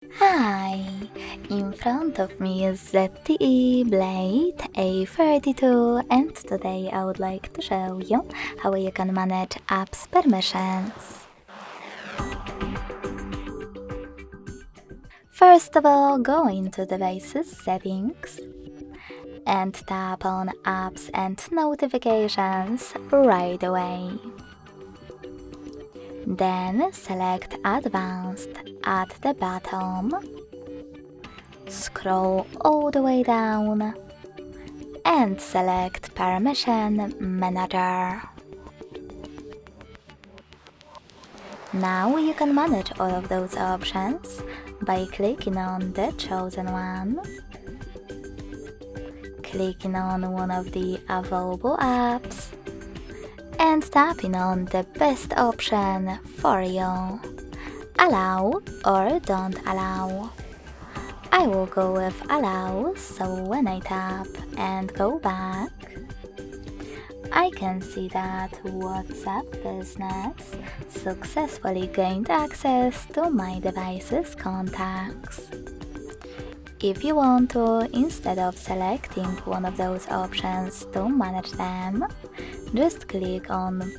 Hi! In front of me is ZTE Blade A32 and today I would like to show you how you can manage apps permissions. First of all, go into Devices Settings and tap on Apps and Notifications right away. Then select Advanced at the bottom, scroll all the way down and select Permission Manager. Now you can manage all of those options by clicking on the chosen one, clicking on one of the available apps, and tapping on the best option for you. Allow or don't allow. I will go with allow, so when I tap and go back, I can see that WhatsApp Business successfully gained access to my device's contacts. If you want to, instead of selecting one of those options to manage them, just click on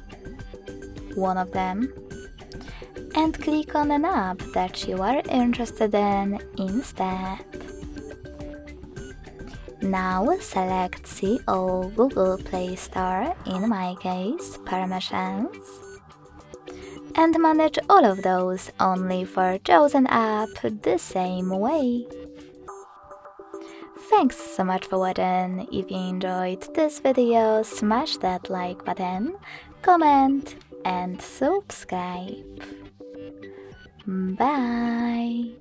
one of them and click on an app that you are interested in instead. Now select See All Google Play Store, in my case, permissions, and manage all of those only for chosen app the same way. Thanks so much for watching. If you enjoyed this video, smash that like button, comment and subscribe. Bye!